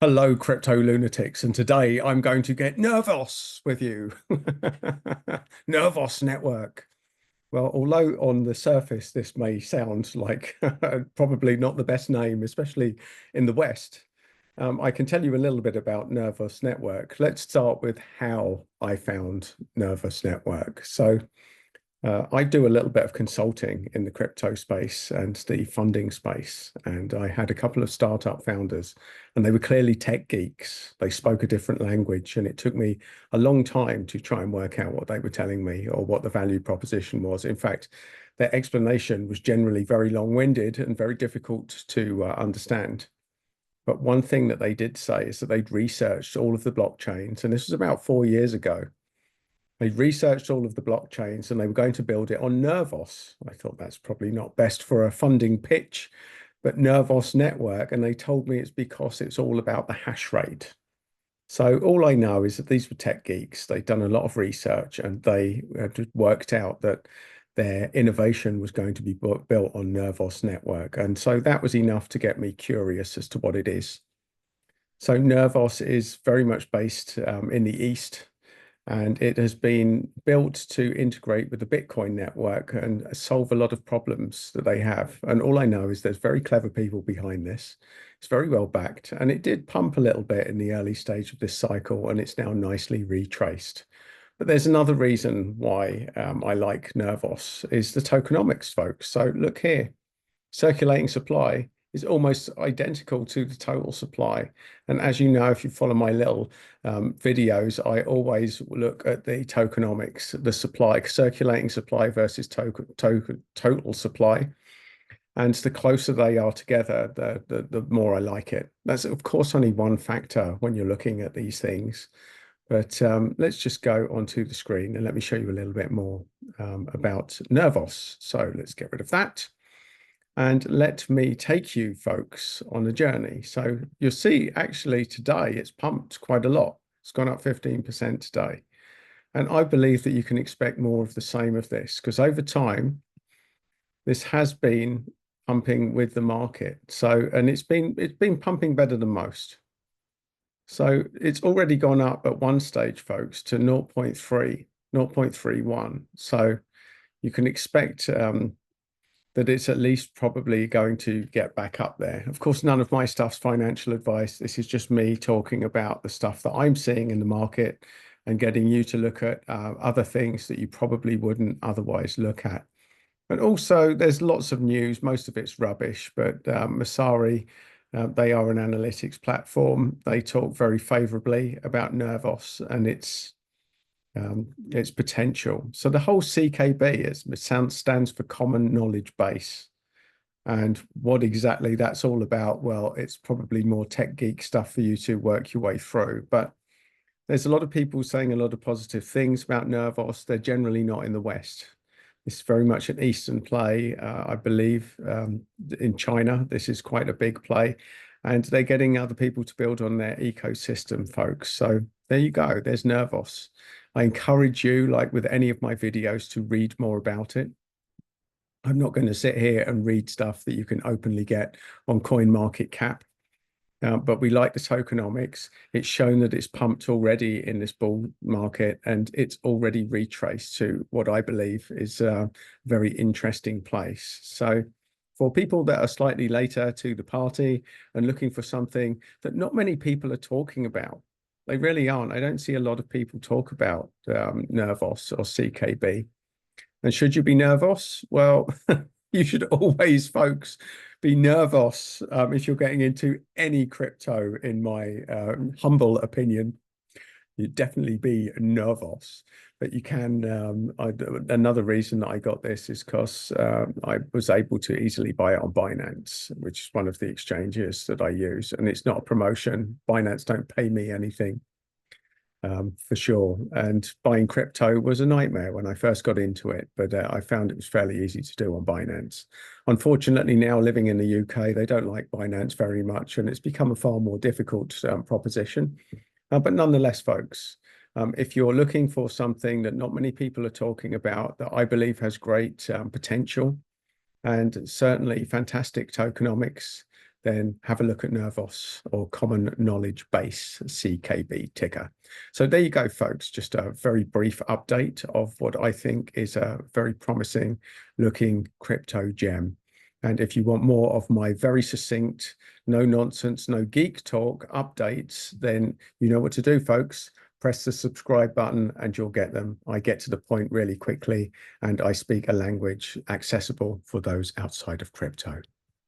Hello, crypto lunatics, and today I'm going to get nervous with you. Nervos network. Well, although on the surface this may sound like probably not the best name, especially in the West, I can tell you a little bit about Nervos Network. Let's start with how I found Nervos Network. I do a little bit of consulting in the crypto space and the funding space. And I had a couple of startup founders, and they were clearly tech geeks. They spoke a different language, and it took me a long time to try and work out what they were telling me or what the value proposition was. In fact, their explanation was generally very long-winded and very difficult to understand. But one thing that they did say is that they'd researched all of the blockchains, and this was about 4 years ago. They researched all of the blockchains and they were going to build it on Nervos. I thought that's probably not best for a funding pitch, but Nervos network. And they told me it's because it's all about the hash rate. So all I know is that these were tech geeks. They'd done a lot of research and they had worked out that their innovation was going to be built on Nervos network. And so that was enough to get me curious as to what it is. So Nervos is very much based in the East, and it has been built to integrate with the Bitcoin network and solve a lot of problems that they have. And all I know is there's very clever people behind this. It's very well backed, and it did pump a little bit in the early stage of this cycle, and it's now nicely retraced. But there's another reason why I like Nervos is the tokenomics, folks. So look here, circulating supply is almost identical to the total supply. And as you know, if you follow my little videos, I always look at the tokenomics, the supply, circulating supply versus total supply. And the closer they are together, the more I like it. That's, of course, only one factor when you're looking at these things. But let's just go onto the screen and let me show you a little bit more about Nervos. So let's get rid of that. And let me take you folks on a journey. So you'll see actually today it's pumped quite a lot. It's gone up 15% today. And I believe that you can expect more of the same of this because over time, this has been pumping with the market. So, and it's been pumping better than most. So it's already gone up at one stage, folks, to 0.3, 0.31. So you can expect that it's at least probably going to get back up there. Of course, none of my stuff's financial advice. This is just me talking about the stuff that I'm seeing in the market and getting you to look at other things that you probably wouldn't otherwise look at. And also, there's lots of news. Most of it's rubbish, but Masari, they are an analytics platform. They talk very favorably about Nervos and its potential. So the whole CKB stands for Common Knowledge Base. And what exactly that's all about, well, it's probably more tech geek stuff for you to work your way through. But there's a lot of people saying a lot of positive things about Nervos. They're generally not in the West. It's very much an Eastern play, I believe. In China, this is quite a big play. And they're getting other people to build on their ecosystem, folks. So there you go. There's Nervos. I encourage you, like with any of my videos, to read more about it. I'm not going to sit here and read stuff that you can openly get on CoinMarketCap. But we like the tokenomics. It's shown that it's pumped already in this bull market, and it's already retraced to what I believe is a very interesting place. So for people that are slightly later to the party and looking for something that not many people are talking about, they really aren't. I don't see a lot of people talk about Nervos or CKB. And should you be nervous? Well, you should always, folks, be nervous if you're getting into any crypto, in my humble opinion. You'd definitely be nervous. But you can, another reason that I got this is because I was able to easily buy it on Binance, which is one of the exchanges that I use. And it's not a promotion. Binance don't pay me anything. For sure. And buying crypto was a nightmare when I first got into it, but I found it was fairly easy to do on Binance. Unfortunately, now living in the UK, they don't like Binance very much, and it's become a far more difficult proposition. But nonetheless, folks, if you're looking for something that not many people are talking about, that I believe has great potential and certainly fantastic tokenomics, then have a look at Nervos, or Common Knowledge Base, CKB ticker. So there you go, folks. Just a very brief update of what I think is a very promising looking crypto gem. And if you want more of my very succinct, no nonsense, no geek talk updates, then you know what to do, folks. Press the subscribe button and you'll get them. I get to the point really quickly, and I speak a language accessible for those outside of crypto.